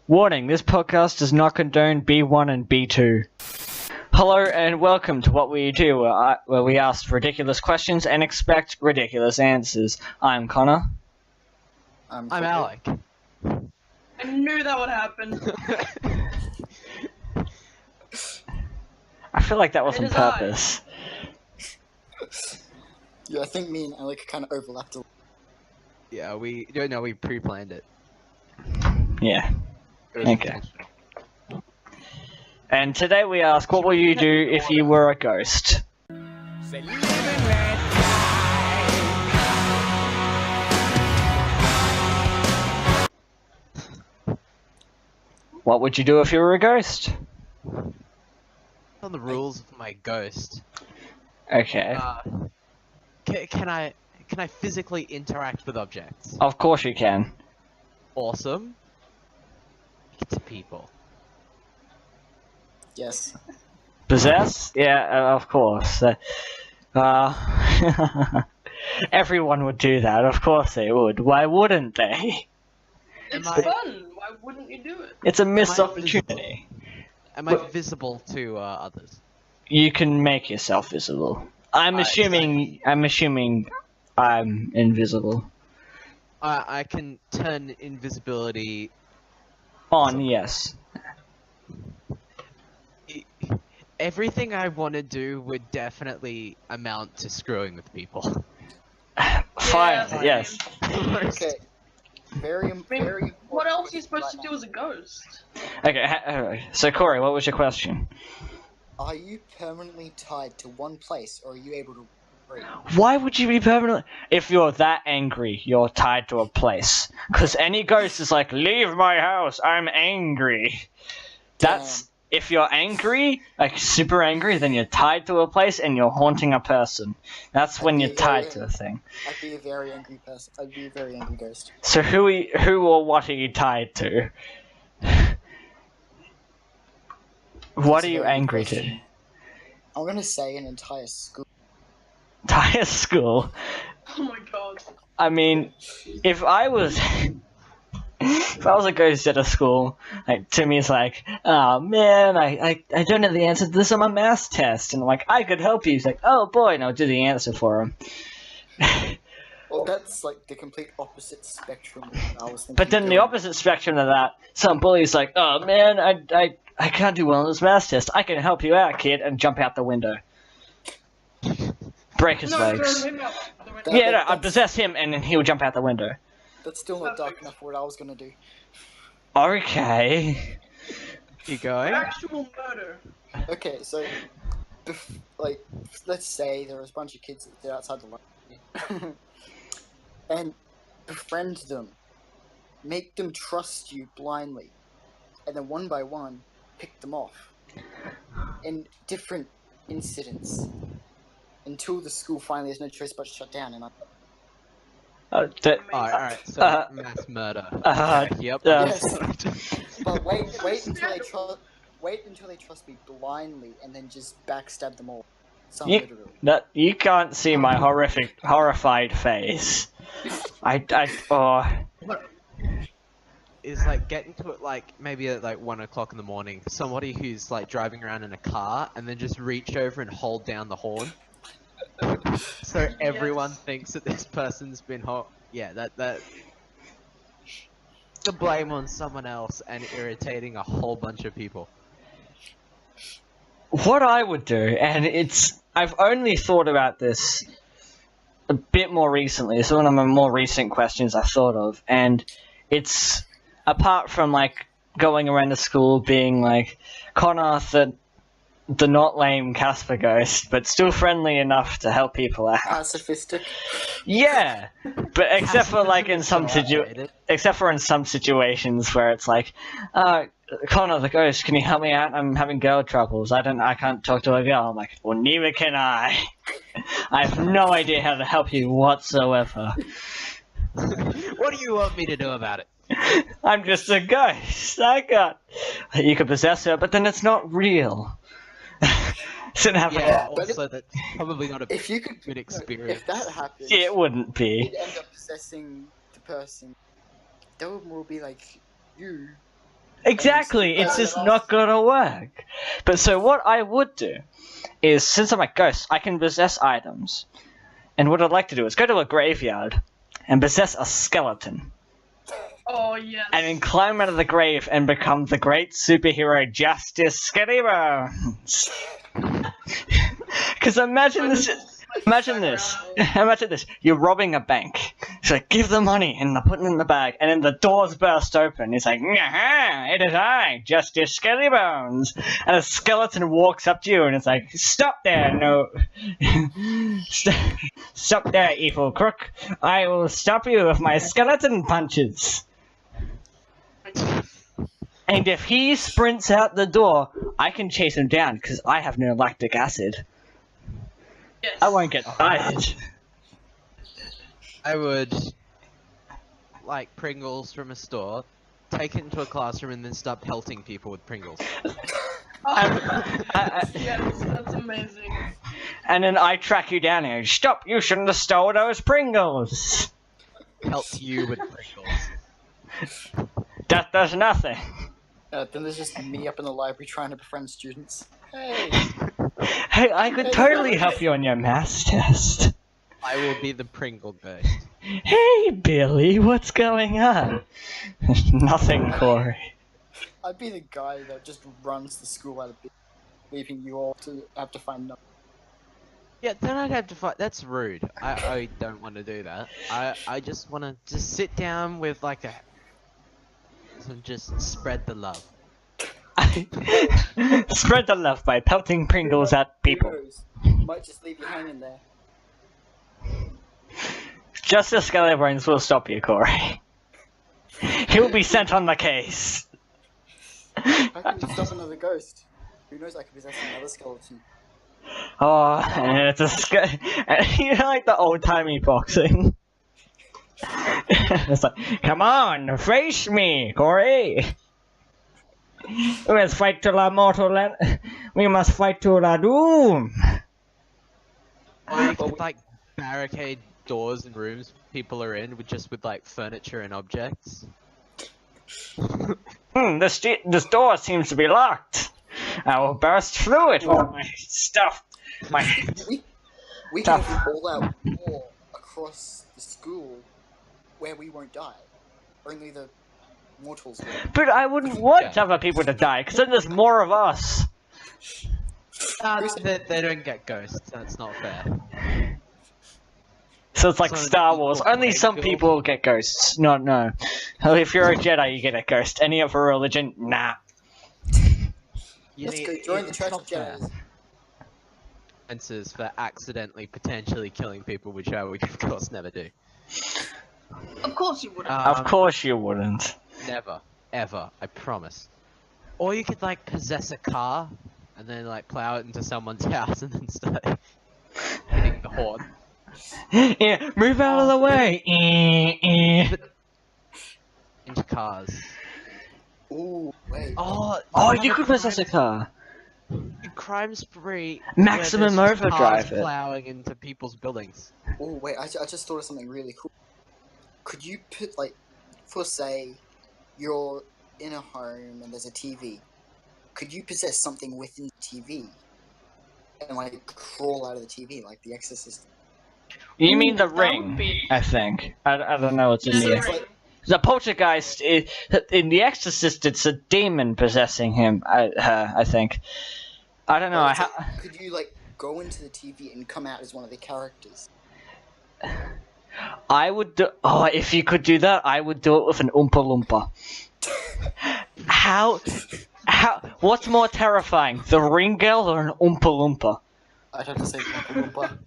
Warning, this podcast does not condone B1 and B2. Hello and welcome to What We Do, where we ask ridiculous questions and expect ridiculous answers. I'm Conor. I'm Alec. I knew that would happen. I feel like that was It on is purpose. Yeah, I think me and Alec kind of overlapped a lot. Yeah, we pre-planned it. Yeah. It was Okay. intentional. And today we ask, what will you do if you were a ghost? What would you do if you were a ghost? On the rules of my ghost. Okay. Can I physically interact with objects? Of course you can. Awesome. To people. Yes. Possess? Yeah, of course. Everyone would do that, of course they would. Why wouldn't they? It's Am I- fun. Why wouldn't you do it? It's a missed I opportunity. Am I visible to others? You can make yourself visible. I'm assuming I'm invisible. I can turn invisibility. On, yes. Everything I want to do would definitely amount to screwing with people. Fine, Yeah, yes. Okay. Very, I mean, very important. what else are you supposed right to now. do as a ghost? Okay, so Corey, what was your question? Are you permanently tied to one place, or are you able to break? Why would you be permanently... If you're that angry, you're tied to a place. Because any ghost is like, leave my house, I'm angry. That's... If you're angry, like super angry, then you're tied to a place and you're haunting a person. That's when you're tied to a thing. I'd be a very angry person. I'd be a very angry ghost. So who or what are you tied to? What are you angry to? I'm gonna say an entire school. Entire school? Oh my god. I mean, if I was... If I was a ghost at a school, like Timmy's like, oh man, I don't know the answer to this on my math test, and I'm like, I could help you. He's like, oh boy, and I'll do the answer for him. Well, that's like the complete opposite spectrum of what I was thinking. But then the opposite spectrum of that, some bully's like, oh man, I can't do well on this math test. I can help you out, kid, and jump out the window. Break his No, legs. throw him out the window. Yeah, no, I'd possess him, and then he'll jump out the window. That's still not dark enough for what I was gonna do. Okay. You going? Actual murder. Okay, so, like, let's say there was a bunch of kids that are outside the library, and befriend them, make them trust you blindly, and then one by one, pick them off, in different incidents, until the school finally has no choice but to shut down, and Alright, so mass murder. Yep. Yes. But wait until they trust me blindly, and then just backstab them all. Some literally. You can't see my horrified face. Is like getting to it like maybe at like 1 o'clock in the morning. Somebody who's like driving around in a car and then just reach over and hold down the horn. So everyone thinks that this person's been yeah, that the blame on someone else and irritating a whole bunch of people. What I would do, and I've only thought about this a bit more recently. It's one of my more recent questions I've thought of, and it's apart from like going around the school being like Conor, the not lame Casper ghost, but still friendly enough to help people out. Pacifistic. Yeah, but except for like in some Outdated. except for in some situations where it's like, Conor the ghost, can you help me out? I'm having girl troubles. I can't talk to a girl. I'm like, well, neither can I. I have no idea how to help you whatsoever. What do you want me to do about it? I'm just a ghost. You could possess her, but then it's not real. Shouldn't happen. Yeah, but also that's probably not a If you could, good experience. if that happens, It wouldn't be. you'd end up possessing the person. They will be like you, Exactly, it's just not gonna work. But so what I would do is, since I'm a ghost, I can possess items. And what I'd like to do is go to a graveyard and possess a skeleton. Oh yes. And then climb out of the grave and become the great superhero Justice Skinnybones. Because imagine this. Imagine this. Imagine this. You're robbing a bank. It's like, give the money, and they put it in the bag, and then the doors burst open. It's like, "Aha, it is I, Justice Skellybones." And a skeleton walks up to you, and it's like, stop there, no. Stop there, evil crook. I will stop you with my skeleton punches. And if he sprints out the door, I can chase him down, because I have no lactic acid. Yes. I won't get tired. I would like Pringles from a store, take it into a classroom, and then start pelting people with Pringles. Yes, that's amazing. And then I track you down here. Stop! You shouldn't have stole those Pringles. Pelt you with Pringles. That does nothing. Then there's just me up in the library trying to befriend students. Hey! Hey, I could totally help you on your maths test. I will be the Pringle ghost. Hey, Billy, what's going on? Nothing, Corey. I'd be the guy that just runs the school out of business, leaving you all to have to find nothing. Yeah, then I'd have to fight. That's rude. I don't want to do that. I just want to just sit down with like a and just spread the love. Spread the love by pelting Pringles at people. Might just leave you hanging there. Justice Skellybones will stop you, Corey. He'll be sent on the case. I can stop another ghost. Who knows, I could possess another skeleton. Oh, and it's you know, like the old-timey boxing. It's like, come on, face me, Corey. We must fight till our mortal end. We must fight till our doom. Or you could like barricade doors and rooms people are in with just with like furniture and objects. This door seems to be locked. I will burst through it with my stuff. We can have an all-out war across the school where we won't die. Only the mortals will. But I wouldn't want other people to die, because then there's more of us. They don't get ghosts. That's not fair. So it's like So Star equal Wars. Only some playing field. people get ghosts. No. If you're a Jedi, you get a ghost. Any other religion, nah. Let's go join the Church of fair. Jedi. Answers for accidentally potentially killing people, which I would of course never do. Of course you wouldn't. Of course you wouldn't. Never, ever, I promise. Or you could like possess a car and then like plow it into someone's house and then start hitting the horn. Yeah, move out of the way. Into cars. Ooh, wait. Oh, you could possess a car. Crime spree. Maximum where there's just overdrive cars it. plowing into people's buildings. Oh, wait, I just thought of something really cool. Could you put, like, for say, you're in a home and there's a TV. Could you possess something within the TV? And, like, crawl out of the TV, like The Exorcist? You mean the That would ring? be- I think. I don't know what's in Yeah, the the Exorcist. ring. The poltergeist in The Exorcist, it's a demon possessing him. I think. I don't know. Or it's like, could you, like, go into the TV and come out as one of the characters? I would do. Oh, if you could do that, I would do it with an Oompa Loompa. How? What's more terrifying, the ring girl or an Oompa Loompa? I'd have to say Oompa Loompa.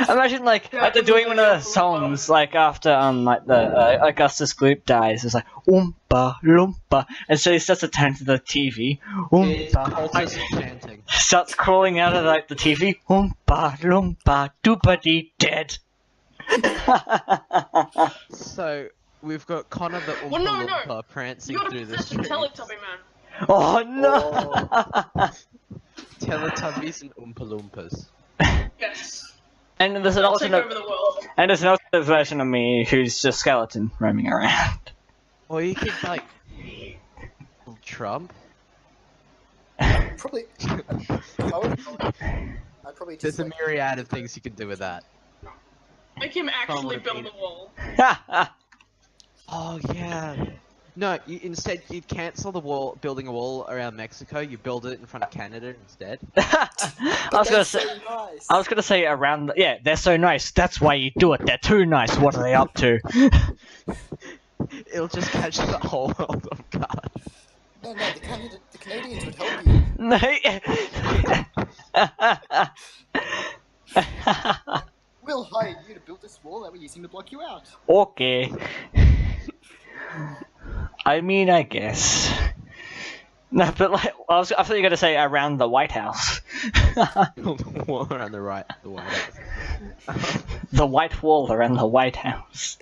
Imagine like they're doing one of the songs like after like the Augustus Gloop dies. It's like Oompa Loompa, and so he starts to turn to the TV. It's Oompa, cultist chanting. starts crawling out of like the TV. Oompa Loompa, doopity dead. So we've got Conor the Oompa Well, no, Loompa prancing You gotta through the possess the street. Teletubby man. Oh no! Teletubbies and Oompa Loompas. Yes. And there's an They'll take alternate, over the world. and there's an alternate version of me who's just skeleton roaming around. Or you could like Trump? Probably. I'd probably just There's a like, myriad of things you can do with that. Make him actually would've build been- a wall. Oh yeah. No, instead you'd cancel the wall, building a wall around Mexico. You build it in front of Canada instead. I was gonna that's say. so nice. I was gonna say around. Yeah, they're so nice. That's why you do it. They're too nice. What are they up to? It'll just catch the whole world off guard. No, the Canadians would help you. We'll hire you to build this wall that we're using to block you out. Okay. I mean, I guess. No, but like, I thought you were gonna say around the White House. The wall around the White House. The white wall around the White House.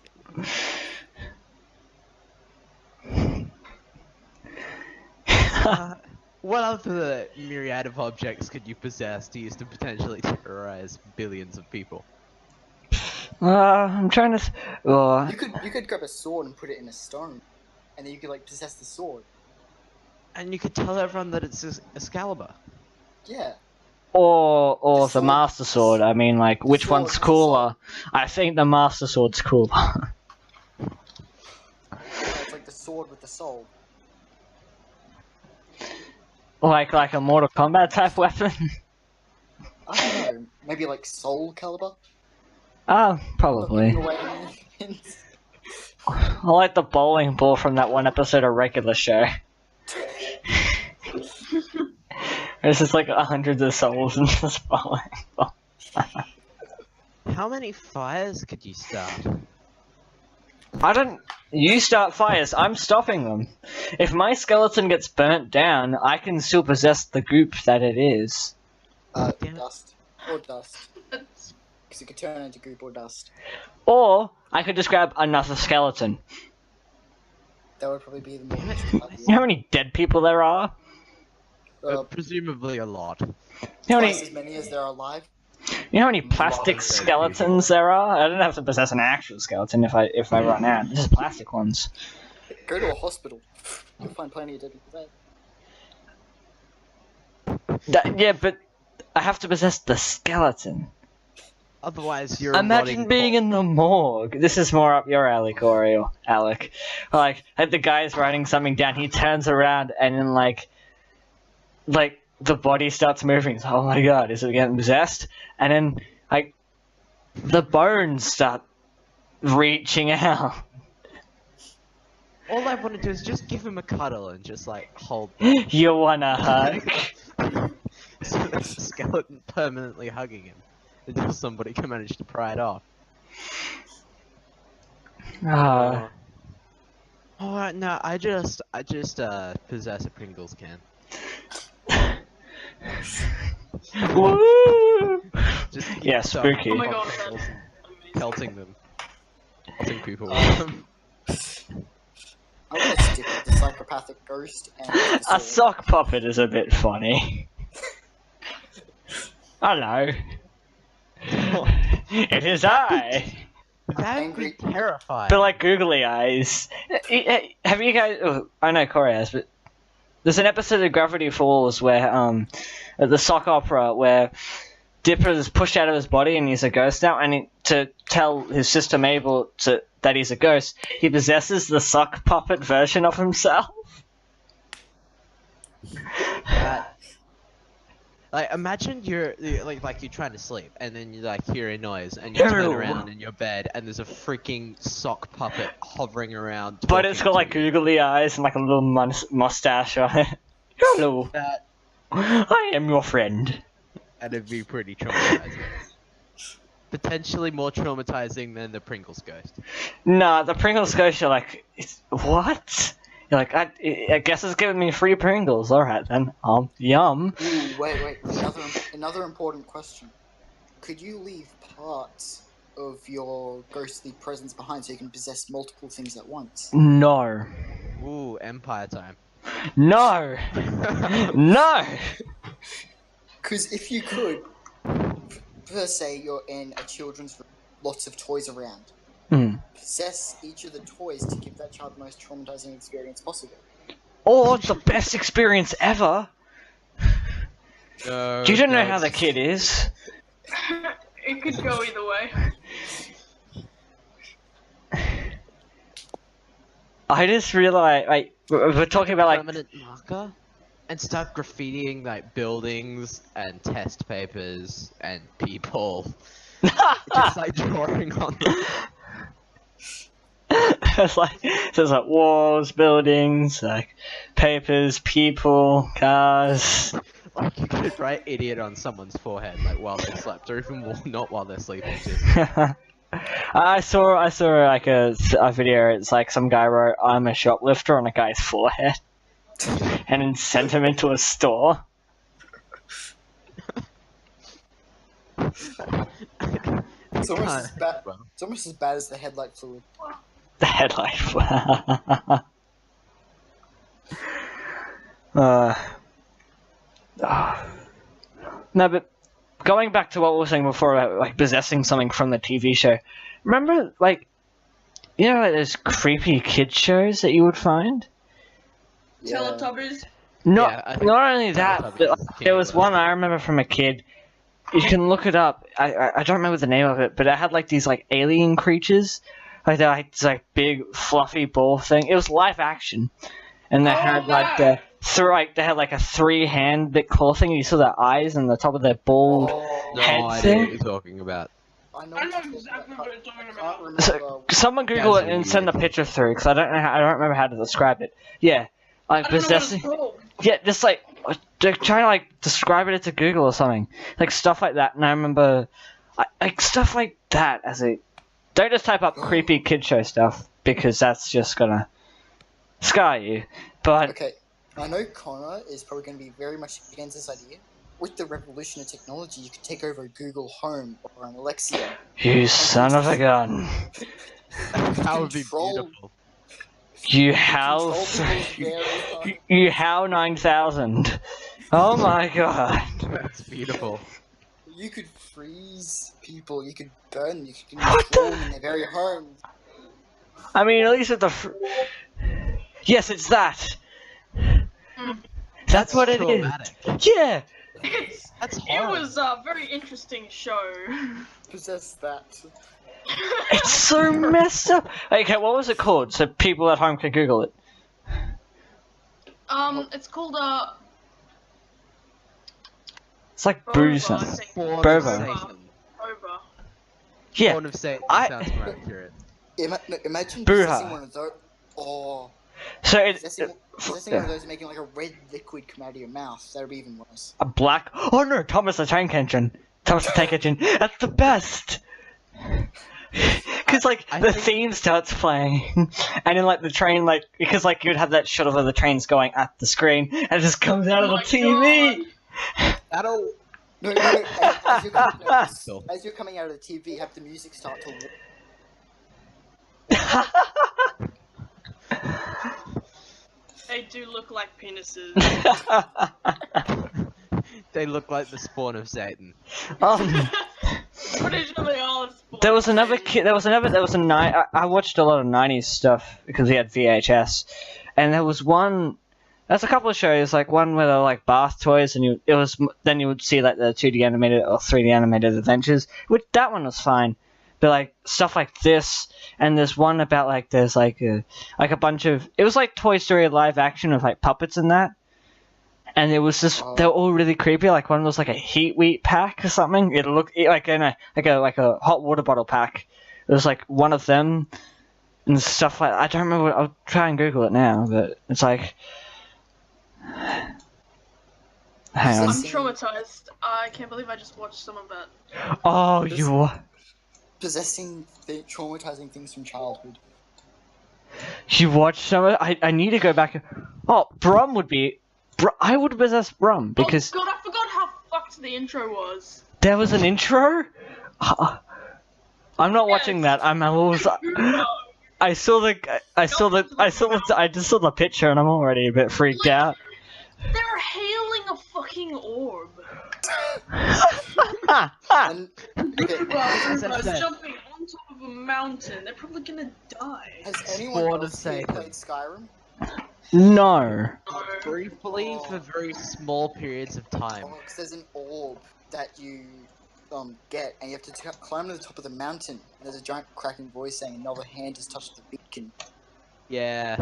What other myriad of objects could you possess to use to potentially terrorize billions of people? I'm trying to. You could grab a sword and put it in a stone, and then you could like possess the sword. And you could tell everyone that it's Excalibur. Yeah. Or The the sword- Master Sword. I mean, like, which sword one's has a cooler? I think the Master Sword's cooler. Yeah, it's like the sword with the soul. like a Mortal Kombat type weapon. I don't know. Maybe like Soul Calibur? Probably. Not giving away any hints. I like the bowling ball from that one episode of Regular Show. It's just like hundreds of souls in this bowling ball. How many fires could you start? I don't. You start fires. I'm stopping them. If my skeleton gets burnt down, I can still possess the goop that it is. Damn it. Dust. Or dust. Because it could turn into goop or dust. Or I could just grab another skeleton. That would probably be the more Damn it. useful You know how many dead people there are? Presumably a lot. You know how Twice as many, many as there are alive. you know how many plastic dead skeletons there are? I don't have to possess an actual skeleton if I run out. Just plastic ones. Go to a hospital. You'll find plenty of dead people there. Yeah, but I have to possess the skeleton. Otherwise, you're Imagine rotting being in the morgue. This is more up your alley, Corey or Alec. Like the guy's writing something down. He turns around and then like the body starts moving. He's like, oh my god, is it getting possessed? And then like the bones start reaching out. All I want to do is just give him a cuddle and just like hold You wanna hug? so there's a skeleton permanently hugging him until somebody can manage to pry it off. Ah. Oh no, I just possess a Pringles can. Woo! Just keep Yeah, stuffing spooky. Oh my hot god, Pringles that's and amazing. pelting them. Pelting people with Um, them. I'm gonna stick with the psychopathic ghost and the A sword. sock puppet is a bit funny. Hello. It is I. That would be angry- terrifying. But like googly eyes. Have you guys? Oh, I know Corey has, but there's an episode of Gravity Falls where at the sock opera where Dipper is pushed out of his body and he's a ghost now, and to tell his sister Mabel that he's a ghost, he possesses the sock puppet version of himself. Like, imagine you're trying to sleep, and then you like hear a noise, and you turn Ew. around in your bed, and there's a freaking sock puppet hovering around. But it's got talking like to you. googly eyes and like a little mustache on it. Hello, That, I am your friend. and it'd be pretty traumatizing. Potentially more traumatizing than the Pringles ghost. Nah, the Pringles ghost, you're like, what? You're like, I guess it's giving me free Pringles. Alright then. Yum. Ooh, wait. Another important question. Could you leave parts of your ghostly presence behind so you can possess multiple things at once? No. Ooh, Empire time. No. No. Because if you could, per se, you're in a children's room, lots of toys around. Hmm. Possess each of the toys to give that child the most traumatizing experience possible. or it's the best experience ever. No, You don't know no, how the kid is. It could go either way. I just realized, like, we're talking about like. permanent marker and start graffitiing like buildings and test papers and people. Just like drawing on them. It's like so it's like walls, buildings, like papers, people, cars. Like you could write idiot on someone's forehead like while they slept, or even not while they're sleeping. Just I saw like a video. It's like some guy wrote "I'm a shoplifter" on a guy's forehead, and then sent him into a store. It's almost as bad. It's almost as bad as the headlight fluid. The headlight. No, but going back to what we were saying before about like possessing something from the TV show, remember like, you know, like those creepy kid shows that you would find? Yeah. Teletubbies. Not only that, but like, there was one I remember from a kid. You can look it up. I don't remember the name of it, but it had like these like alien creatures, like they're like this like big fluffy ball thing. It was live action, and they had like they had like a 3-hand bit claw thing. You saw their eyes and the top of their bald head no idea thing. what you're talking about. I know I know exactly what you're talking can't about. remember. So, someone Google it and send the picture through, because I don't remember how to describe it. Yeah, like I don't know what possessing. it's called. Yeah, just like they're trying to like describe it to Google or something, like stuff like that. And I remember, like stuff like that as a. Don't just type up creepy kid show stuff because that's just gonna scar you. But Okay, I know Conor is probably going to be very much against this idea. With the revolution of technology, you could take over Google Home or an Alexa. you son of a gun, That would be Control- beautiful. you Control house, people's very home. you how 9000. Oh my god. That's beautiful. You could freeze people. You could burn them. You could What control them in their very homes. I mean, at least at the. Yes, it's that. That's what it is. Traumatic. Yeah. That's It horrible. was a very interesting show. Possess that. It's so messed up. Okay, what was it called? So people at home can Google it. It's called It's like Boba, booze. I think. Born Boba. of Satan. Over. Yeah. Born of Satan I- sounds more accurate. Imagine Booha. possessing one of those. Oh, So possessing one of those and making like a red liquid come out of your mouth. That would be even worse. a black. Oh no, Thomas the Tank Engine. Thomas the Tank Engine. That's the best. Because like I the think- theme starts playing, and then like the train because like you'd have that shot of the trains going at the screen, and it just comes out of the Oh my TV. That'll. No. As you're coming out of the TV, have the music start to. They do look like penises. They look like the spawn of Satan. Pretty sure they are. There was another kid. There was a night. I watched a lot of '90s stuff because we had VHS, and there was one. There's a couple of shows, like one where they were like bath toys, and then you would see like the 2D animated or 3D animated adventures. Which that one was fine, but like stuff like this, and there's one about like there's like a bunch of. It was like Toy Story live action with like puppets and that. And it was just they were all really creepy. Like one was like a heat wheat pack or something. It looked like a hot water bottle pack. It was like one of them and stuff like. I don't remember. I'll try and Google it now, but it's like. Hang I'm on. traumatized. I can't believe I just watched some of that. Oh, you Possessing traumatizing things from childhood. watched some of it? I need to go back. Oh, Brum would be. I would possess Brum because Oh god, I forgot how fucked the intro was. there was an intro. I'm not watching that. I'm always. I just saw the picture and I'm already a bit freaked out. They're hailing a fucking orb. And, okay, As I said. Jumping on top of a mountain. They're probably gonna die. has Spawn anyone of else here Satan. played Skyrim? No. Briefly, for very small periods of time. Oh, 'cause there's an orb that you get, and you have to climb to the top of the mountain. And there's a giant cracking voice saying, "Another hand has touched the beacon." Yeah,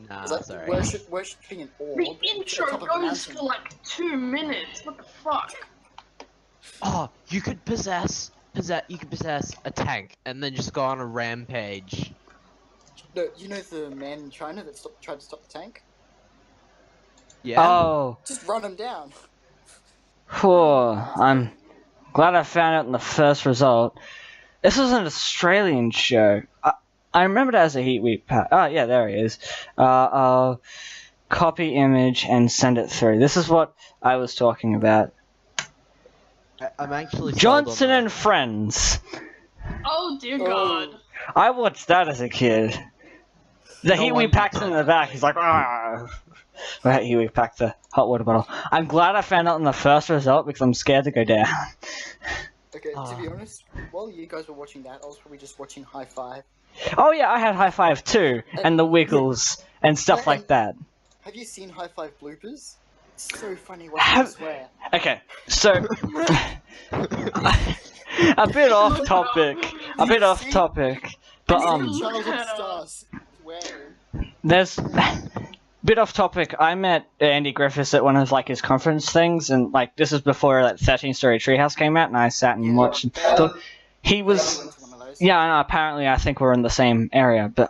nah, It's like sorry. worshipping an orb. The at the intro top of a goes mountain. for like 2 minutes. What the fuck? Oh, you could possess a tank and then just go on a rampage. No, you know the man in China that tried to stop the tank? Yeah. Oh. Just run him down. I'm glad I found out in the first result. This was an Australian show. I remembered it as a Heat Week pack. Oh, yeah, there he is. I'll copy image and send it through. This is what I was talking about. I'm actually Johnson and Friends. Oh dear Oh. God. I watched that as a kid. The No Heat one Week packs did in that. the back. He's like, ah. Right, Heat Week pack the hot water bottle. I'm glad I found out in the first result because I'm scared to go down. Okay, to be Ah. honest, while you guys were watching that, I was probably just watching High Five. Oh yeah, I had High Five too, and the Wiggles and stuff like that. Have you seen High Five bloopers? It's so funny watching them swear. Okay, so a bit off topic, but Childhood stars swearing. there's bit off topic. I met Andy Griffiths at one of like his conference things, and like this is before that 13-story treehouse came out, and I sat and watched. And thought he was. Went to one of those. Yeah, I know, apparently I think we're in the same area, but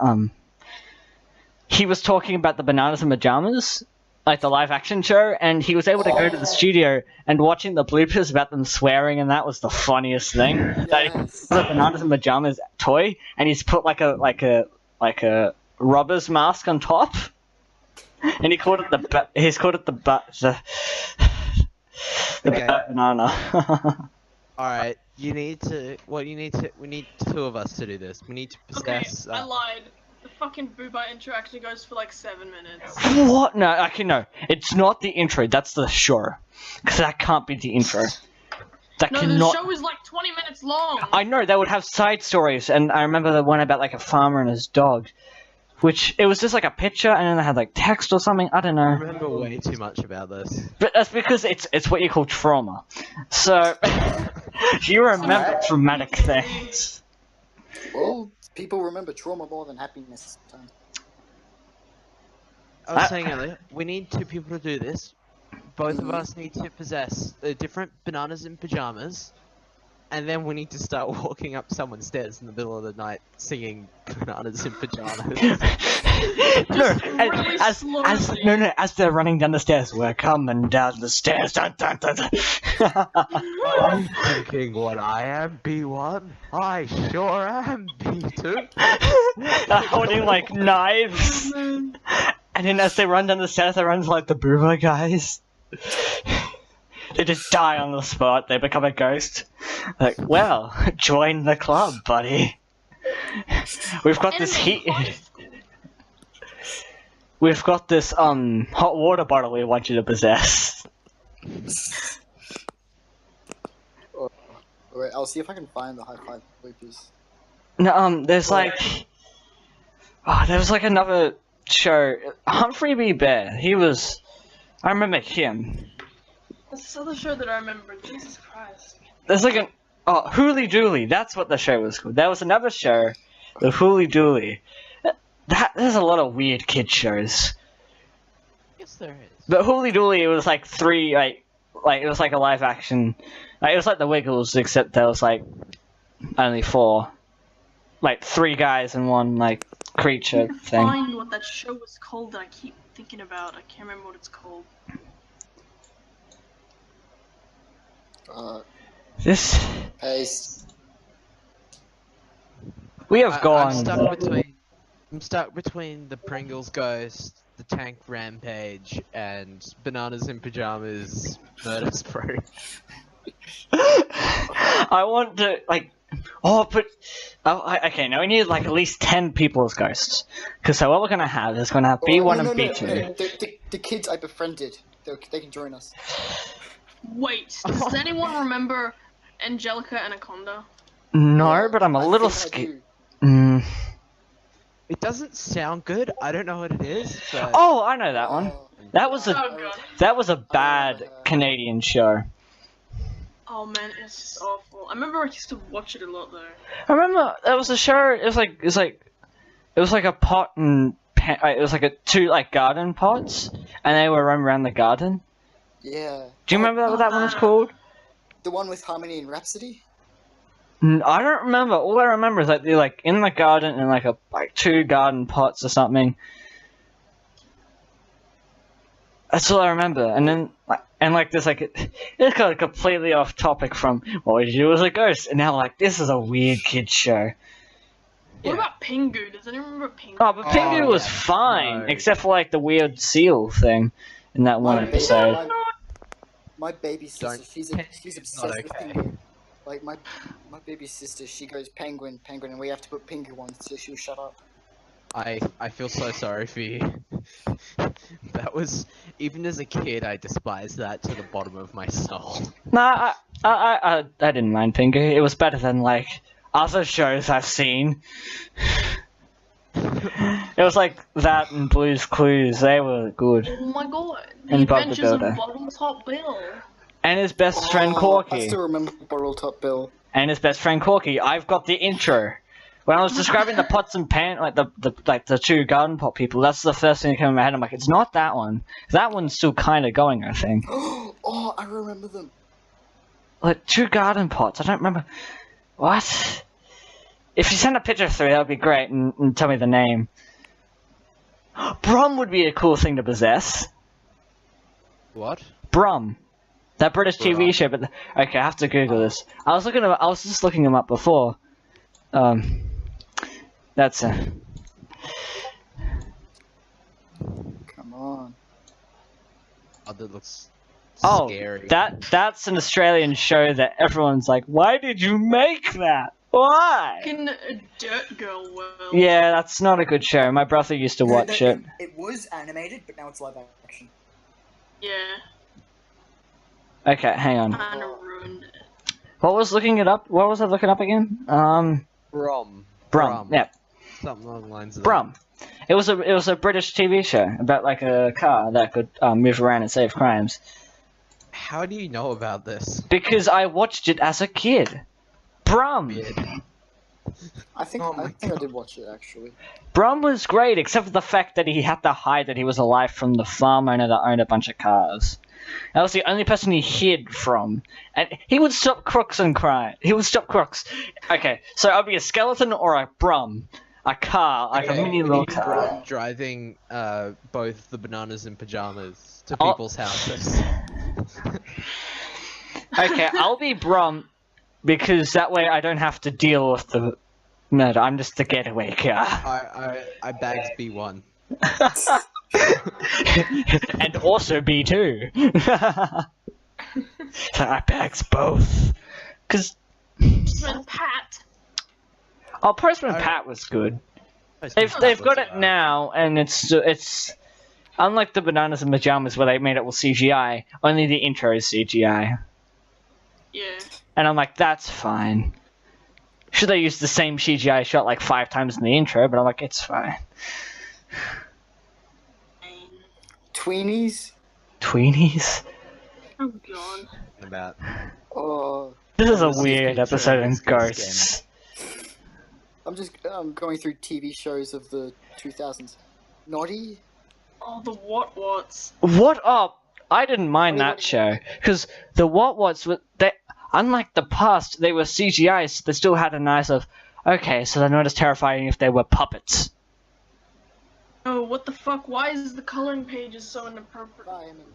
he was talking about the Bananas in Pajamas, like the live action show, and he was able to go to the studio and watching the bloopers about them swearing, and that was the funniest thing. That he put Yes. the Bananas in Pajamas toy, and he's put like a rubber's mask on top, and he called it the Okay. banana. Alright, we need two of us to do this. We need to Okay, possess. I lied. The fucking Booba intro actually goes for like 7 minutes. What? No, okay, no. It's not the intro. That's the show. Because that can't be the intro. That No, cannot. the show is like 20 minutes long. I know they would have side stories, and I remember the one about like a farmer and his dog, which it was just like a picture, and then they had like text or something. I don't I know. remember way too much about this. But that's because it's what you call trauma. So you remember traumatic things. Well, people remember trauma more than happiness sometimes. I was saying earlier, we need 2 people to do this. Both of us need to possess different bananas in pajamas, and then we need to start walking up someone's stairs in the middle of the night singing bananas in pajamas. No, really as they're running down the stairs, we're coming down the stairs. Dun, dun, dun, dun. I'm thinking what I am, B1. I sure am, B2. They're holding like knives, and then as they run down the stairs, they run like the Boomer guys. They just die on the spot. They become a ghost. Like, well, join the club, buddy. We've got this heat. We've got this hot water bottle we want you to possess. Alright, I'll see if I can find the High Five bloopers. No, there's like, there was like another show. Humphrey B. Bear. He was. I remember him. That's this other show that I remember. Jesus Christ. There's like an Hooly Dooly. That's what the show was called. There was another show, the Hooly Dooly. There's a lot of weird kid shows. Yes, there is. But Hooly Dooly, it was like 3 like it was like a live action. Like, it was like the Wiggles, except there was like only 4, like 3 guys and 1 like creature I can thing. find what that show was called that I keep thinking about. I can't remember what it's called. This Paste. we have gone. I'm stuck between the Pringles Ghost, the Tank Rampage, and Bananas in Pajamas Murder Spree. I want to like. Okay. Now we need like at least 10 people as ghosts. Because so what we're gonna have is gonna have B1 and B2. The kids I befriended, they can join us. Wait, does anyone remember Angelica Anaconda? No, but I'm a I little think I scared. do. It doesn't sound good. I don't know what it is, but Oh, I know that one. Oh, That was Oh a god. that was a bad her. Canadian show. Oh man, it's just awful. I remember I used to watch it a lot though. I remember there was a show. It was like a pot and it was like a two like garden pots, and they were running around the garden. Yeah. Do you remember what that one was man. called? The one with Harmony and Rhapsody? I don't remember. All I remember is like they're like in the garden in like two garden pots or something. That's all I remember. And then there's like it's kind of completely off topic from what did you do as a ghost, and now like this is a weird kid show. What Yeah. about Pingu? Does anyone remember Pingu? Oh, but Pingu was yeah. fine, No. except for like the weird seal thing in that one My episode. baby- My baby sister, Don't- she's It's obsessed not with okay. Pingu. Like my baby sister, she goes penguin, penguin, and we have to put Pingu on so she'll shut up. I feel so sorry for you. That was, even as a kid, I despised that to the bottom of my soul. Nah, I didn't mind Pingu. It was better than like other shows I've seen. It was like that and Blue's Clues. They were good. Oh my god. The And Bug the Adventures of Builder. Bottle Top Bill. And his best friend I Corky. still remember Bottle Top Bill. And his best friend Corky. I've got the intro. When I was describing the pots and pan, like the two garden pot people, that's the first thing that came in my head. I'm like, it's not that one. That one's still kind of going, I think. Oh, I remember them. Like two garden pots. I don't remember. What? If you send a picture through, that would be great, and tell me the name. Brum would be a cool thing to possess. What? Brum. That British TV Brum. show, but okay, I have to Google this. I was just looking them up before. That's a. Come on. Oh, that looks Oh, scary. that's an Australian show that everyone's like, why did you make that? Why? In a Dirt Girl world. Yeah, that's not a good show. My brother used to watch it. It was animated, but now it's live action. Yeah. Okay, hang on. Kinda ruined it. What was looking it up? What was I looking up again? Brum. Brum. Yeah, Something along the lines of Brum. It was a British TV show about like a car that could move around and save crimes. that. How do you know about this? Because I watched it as a kid. Brum. Weird. I think Oh my I did watch it actually. Brum was great, except for the fact that he had to hide that he was alive from the farm owner that owned a bunch of cars. That was the only person he hid from. And he would stop crooks and crime. He would stop crooks. Okay, so I'd be a skeleton or a Brum. A car, like a Okay, mini little he's car. driving both the bananas and pajamas to Oh. people's houses. Okay, I'll be Brum, because that way I don't have to deal with the murder. I'm just the getaway car. I bags B1. And also B2. So I bags both. Because, Postman Pat. oh, Postman I- Pat was good. Postman They've Pat got was it now, and it's unlike the Bananas and Pajamas where they made it with CGI. Only the intro is CGI, Yeah. and I'm like, that's fine. Should they use the same CGI shot like 5 times in the intro? But I'm like, it's fine. Tweenies. Tweenies. Oh god. about. Oh, This is a This is weird good episode in show, it's good Ghosts. I'm just going through TV shows of the 2000s. Noddy. Oh, the What-What's. What up? I didn't mind What do that you- show because the What-What's were they. Unlike the past, they were CGI, so they still had a nice of. Okay, so they're not as terrifying if they were puppets. Oh, what the fuck? Why is the coloring pages so inappropriate? Fireman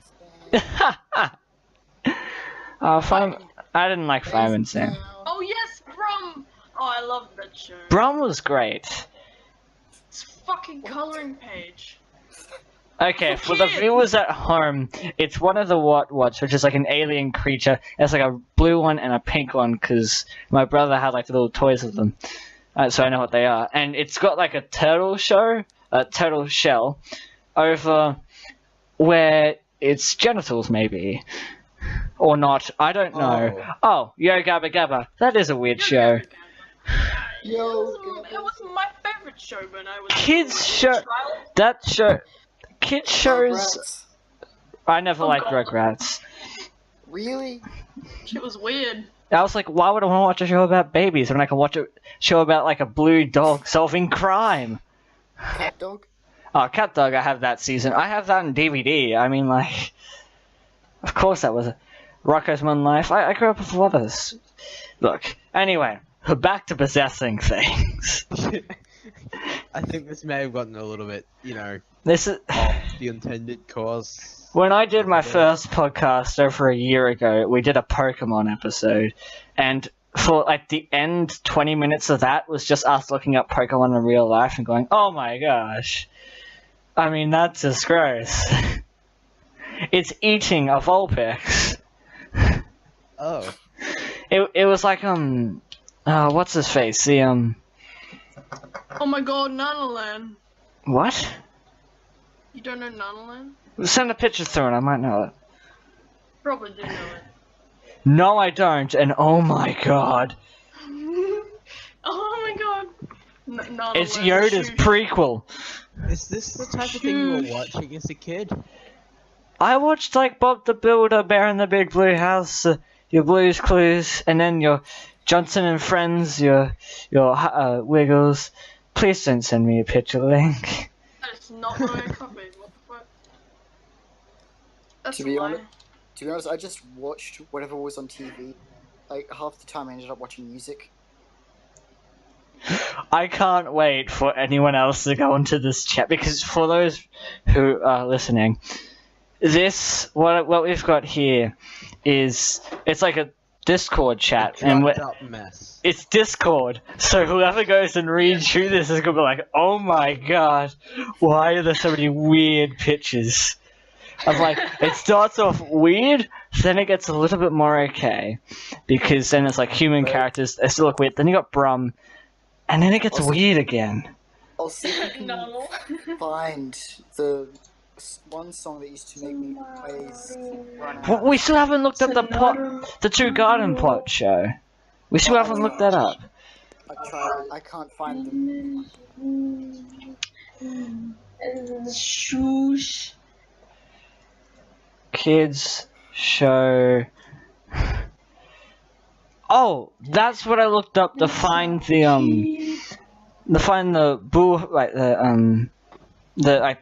Sam. I didn't like Fireman Sam. Oh yes, Brum! Oh, I love that show. Brum was great. It's fucking coloring page. Okay, For for the kids. viewers at home, it's one of the What-What's, which is like an alien creature. It's like a blue one and a pink one, because my brother had like little toys of them. So I know what they are. And it's got like a turtle shell, over where its genitals maybe. Or not, I don't know. Oh, Yo Gabba Gabba. That is a weird show. Yo, It was my favorite favorite show when I was Kids a show. child. That show. Kids shows. Rugrats. I never Oh, liked God. Rugrats. Really? Shit was weird. I was like, why would I want to watch a show about babies when I can watch a show about like a blue dog solving crime? Cat dog? Oh, Cat Dog, I have that season. I have that in DVD. I mean, like, of course that was Rocko's Modern Life. I grew up with others. Look, anyway, back to possessing things. I think this may have gotten a little bit, you know, This is off the intended course. when I did my first podcast over a year ago. We did a Pokemon episode, and for like the end 20 minutes of that was just us looking up Pokemon in real life and going, "Oh my gosh." I mean, that's just gross. It's eating a Vulpix. Oh. It was like, what's his face? The, Oh my god, Nanoland. what? You don't know Nanoland? Send a picture through and I might know it. Probably do know it. No, I don't, and oh my god. Oh my god. Nanoland. It's Yoda's Shoo. prequel. Is this the type of thing you were watching as a kid? I watched, like, Bob the Builder, Bear in the Big Blue House, your Blue's Clues, and then your Johnson and Friends, your Wiggles. Please don't send me a picture link. That's not what I copied. What the fuck? That's To a be lie. honest, I just watched whatever was on TV. Like, half the time I ended up watching music. I can't wait for anyone else to go into this chat, because for those who are listening, what we've got here is, it's like a Discord chat, and Drugged up mess. it's Discord, so whoever goes and reads through this is gonna be like, oh my god, why are there so many weird pictures? Of like, it starts off weird, then it gets a little bit more okay, because then it's like human characters, they still look weird, then you got Brum, and then it gets Also- weird again. I'll see if I can No. find the one song that used to make me always run out. Well, we still haven't looked up the Two Garden Plot show. We still haven't looked that up. I tried. I can't find them. Shoosh. Kids show. Oh, that's what I looked up to find the bull, like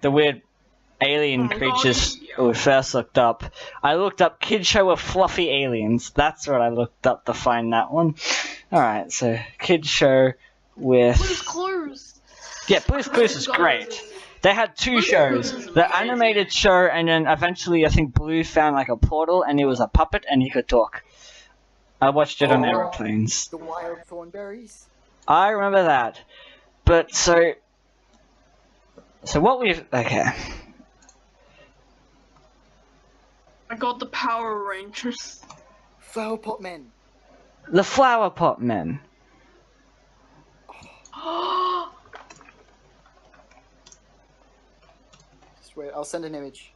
the weird alien Oh my creatures God. we first looked up. I looked up Kid Show with fluffy aliens. That's what I looked up to find that one. Alright, so Kid Show with... Blue's Clues. Yeah, Blue's Clues is great. They had two Blue's shows. Clues is The amazing. animated show, and then eventually I think Blue found like a portal and he was a puppet and he could talk. I watched it on Oh. aeroplanes. The Wild Thornberries. I remember that. But so what we've... Okay. I got the Power Rangers. Flower Pot Men. The Flower Pot Men. Just wait. I'll send an image.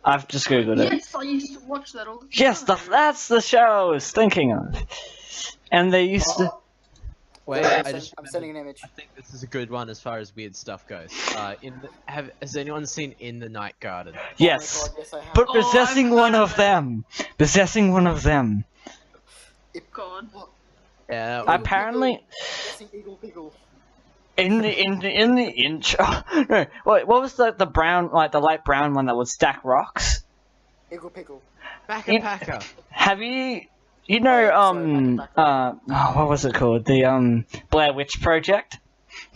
I've just googled it. Yes, I used to watch that all the time. Yes, that's the show I was thinking of. And they used to... Wait, I'm, I just I'm sending an image. I think this is a good one as far as weird stuff goes. Has anyone seen In the Night Garden? Yes. Oh my god, yes I have. But Oh, possessing I've one heard of of it. them. Possessing one of them. God. Yeah. Apparently, Guessing Eagle Beagle. in the intro... No, what was the brown, like the light brown one that would stack rocks? Eagle Pickle. Packer. Have you... You know, what was it called? The, Blair Witch Project?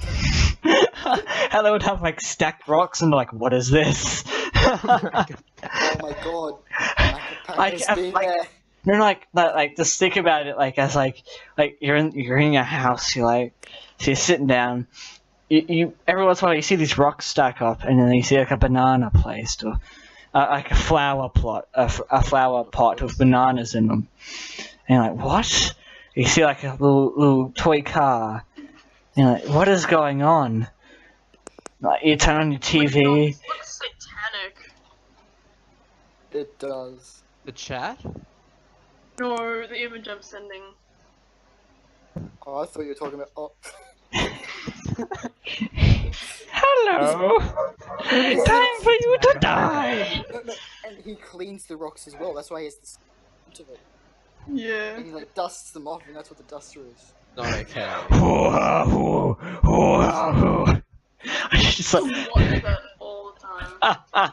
How they would have, like, stacked rocks and, like, what is this? Oh my god. Like, Packer's been like- there. No, like, just think about it, like, as, like, you're in your house, so you're sitting down, you every once in a while you see these rocks stack up, and then you see, like, a banana placed, or, like, a flower pot with bananas in them. And you're like, what? You see, like, a little toy car. And you're like, what is going on? Like, you turn on your TV. This looks satanic. It does. The chat? No, the image I'm sending. Oh, I thought you were talking about. Oh. Hello. Time for you to die. No, and he cleans the rocks as well. That's why he has the scent of it. Yeah. And he like dusts them off, and that's what the duster is. Not okay. Just I like- watch that all the time.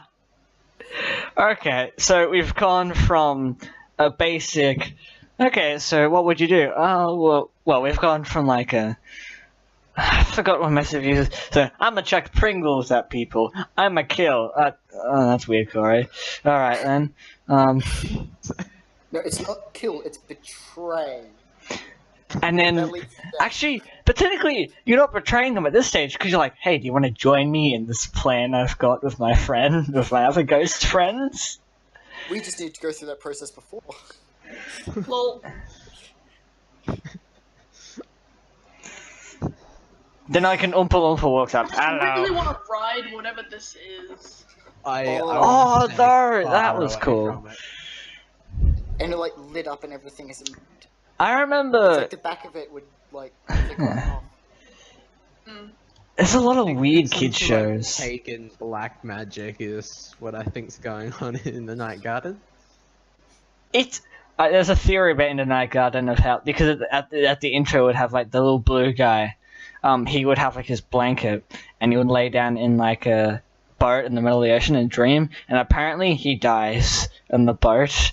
Okay, so we've gone from a basic. Okay, so what would you do? Oh, well, we've gone from like a. I forgot what message uses. So I'm gonna chuck Pringles at people. I'm a kill. Oh, that's weird, Corey. All right then. No, it's not kill. It's betray. And That then leads to death. actually, but technically, you're not betraying them at this stage because you're like, hey, do you want to join me in this plan I've got with my friend, with my other ghost friends? We just need to go through that process before. Well, Then like an Oompa Loompa walks up. I really Hello. want to ride whatever this is. I Oh, wanna stay no, that far was away cool. from it. And it like lit up and everything is. It's I remember like the back of it would like flicker off. Mm. there's a lot of weird Some kid sort of shows. Pagan black magic is what I think's going on in the Night Garden. It's there's a theory about in the Night Garden of how because at the intro it would have like the little blue guy. He would have like his blanket and he would lay down in like a boat in the middle of the ocean and dream. And apparently he dies in the boat.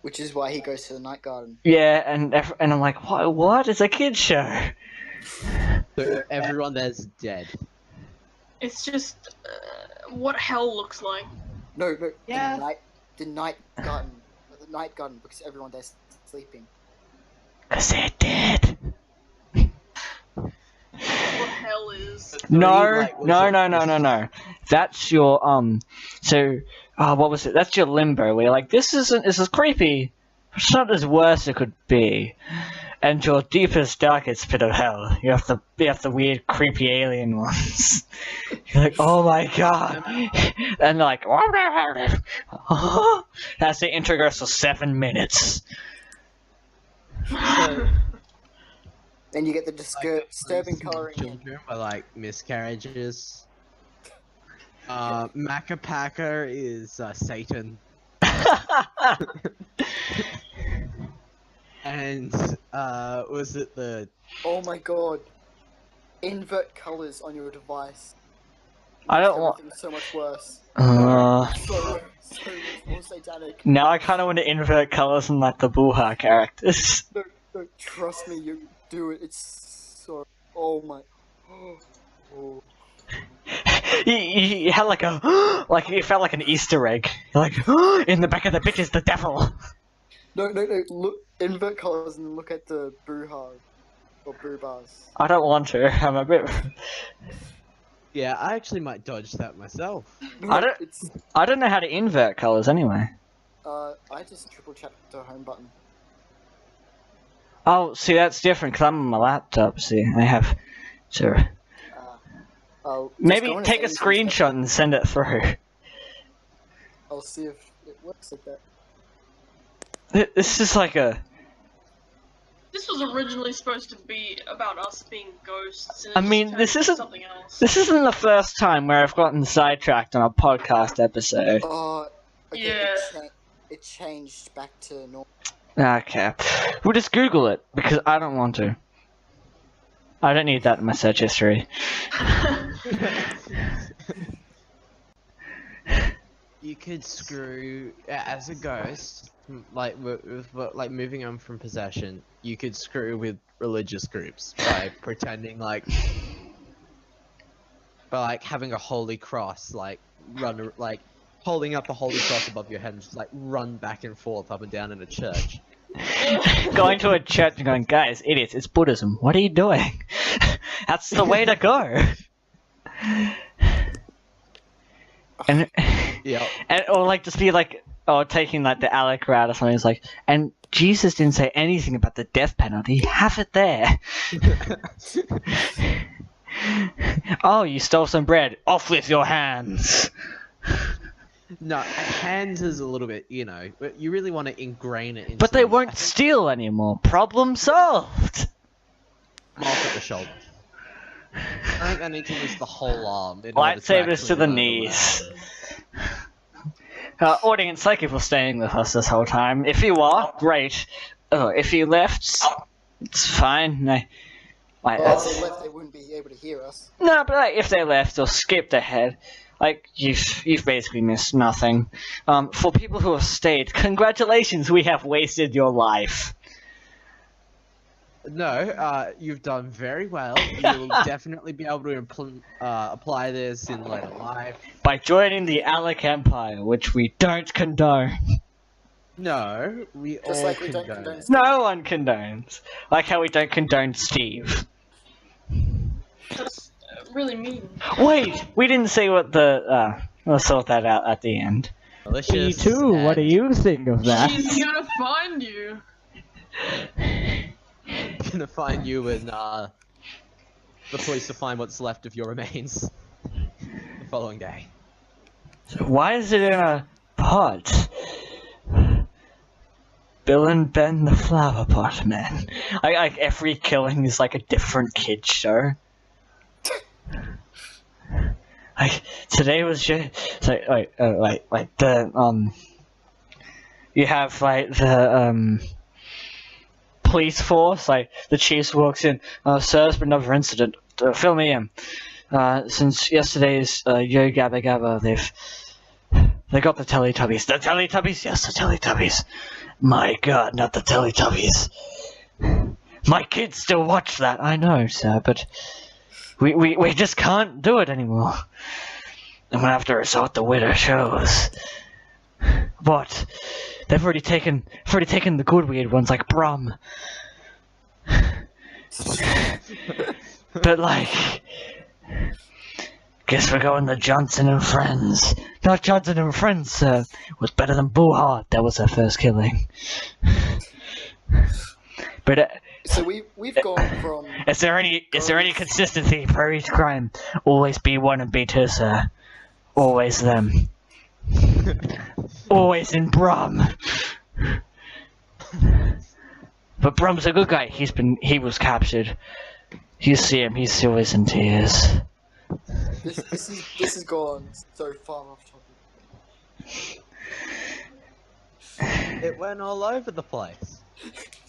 Which is why he goes to the night garden. Yeah, and I'm like, what? It's a kid show. So everyone there's dead. It's just what hell looks like. No, Yeah. the night garden, because everyone there's sleeping. Cause they're dead. What hell is. No. That's your So, what was it? That's your limbo. Where you're like, this is creepy. But it's not as worse it could be. And your deepest, darkest pit of hell. You have the weird, creepy alien ones. You're like, oh my god. And they're like, that's the intro goes for 7 minutes. Then you get the disturbing coloring in. Children by like miscarriages. Macapaka is Satan. And was it the Oh my god. Invert colors on your device. I don't Makes want. everything so much worse. So much more satanic. Now I kind of want to invert colors in like the Buha characters. No, trust me, you do it. It's so. Oh my. Oh. You had like a like you felt like an Easter egg. You're like in the back of the pit is the devil. No. Look, invert colors and look at the Buha or Boo bars. I don't want to. I'm a bit. Yeah, I actually might dodge that myself. No, I don't- It's. I don't know how to invert colors anyway. I just triple tap the home button. Oh, see that's different because I'm on my laptop. See, I have. So Just maybe go on take a its own screenshot and send it through. I'll see if it works like that. This is like a. This was originally supposed to be about us being ghosts. And I it just mean, turned this into isn't- something else. This isn't the first time where I've gotten sidetracked on a podcast episode. Oh, okay, Yeah. it changed back to normal. Okay, we'll just Google it because I don't want to. I don't need that in my search history. You could screw as a ghost, like like moving on from possession. You could screw with religious groups by pretending like, by like having a holy cross, like like holding up a holy cross above your head and just like run back and forth up and down in a church. Going to a church and going, guys, idiots, it's Buddhism. What are you doing? That's the way to go. And, Yeah. and or like just be like, or taking like the Alec route or something. It's like, and Jesus didn't say anything about the death penalty. Have it there. Oh, you stole some bread. Off with your hands. No, hands is a little bit, you know, but you really want to ingrain it into But they them. won't I think steal anymore. Problem solved. Mark at the shoulder. I think I need to lose the whole arm. In order Lightsabers to actually the learn knees. weapons. Audience, thank you for staying with us this whole time. If you are, great. If you left, it's fine. No, like, Well, if they left, they wouldn't be able to hear us. no, but like, if they left or skipped ahead, like you've basically missed nothing. For people who have stayed, congratulations, we have wasted your life. No, you've done very well. You'll definitely be able to apply this in later life. By joining the Alec Empire, which we don't condone. No, we Just all like we don't condone condone it. No one condones. Like how we don't condone Steve. That's really mean. Wait, we didn't say what the. We'll sort that out at the end. Delicious. What do you think of that? She's gonna find you. Gonna find you in the police to find what's left of your remains the following day. Why is it in a pot? Bill and Ben the Flower Pot Man. Like every killing is like a different kid show. Like today was just like the you have like the police force, like the chief walks in, sir, there's been another incident, fill me in. Since yesterday's Yo Gabba Gabba, they got the Teletubbies. The Teletubbies? Yes, the Teletubbies. My god, not the Teletubbies. My kids still watch that, I know, sir, but we just can't do it anymore. I'm gonna have to resort to widow shows. What? They've already taken the good weird ones like Brum. But like, guess we're going to Johnson and Friends. Not Johnson and Friends, sir. Was better than Boo Hart. That was our first killing. But So we've gone from is there any consistency for each crime? Always B1 and B2, sir. Always them. Always in Brum. But Brum's a good guy. He was captured. You see him. He's always in tears. this has gone so far off topic. It went all over the place.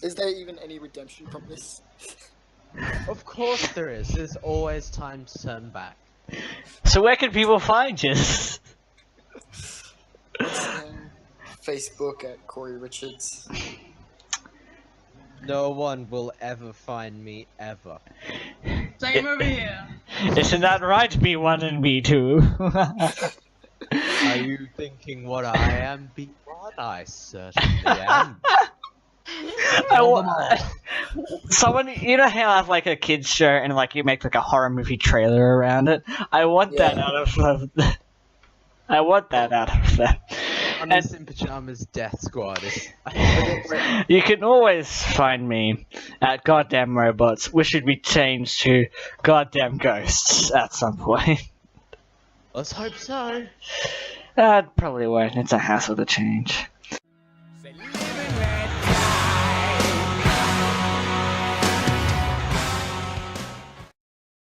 Is there even any redemption from this? Of course there is. There's always time to turn back. So where can people find you? Facebook at Corey Richards. No one will ever find me ever. Same over here. Isn't that right, B1 and B2? Are you thinking what I am, B1? I certainly am. Someone, you know how I have like a kids show and like you make like a horror movie trailer around it? I want that out of I want that out of that. Honest in Pajamas Death Squad. You can always find me at Goddamn Robots, which should be changed to Goddamn Ghosts at some point. Let's hope so. Probably won't. It's a hassle to change.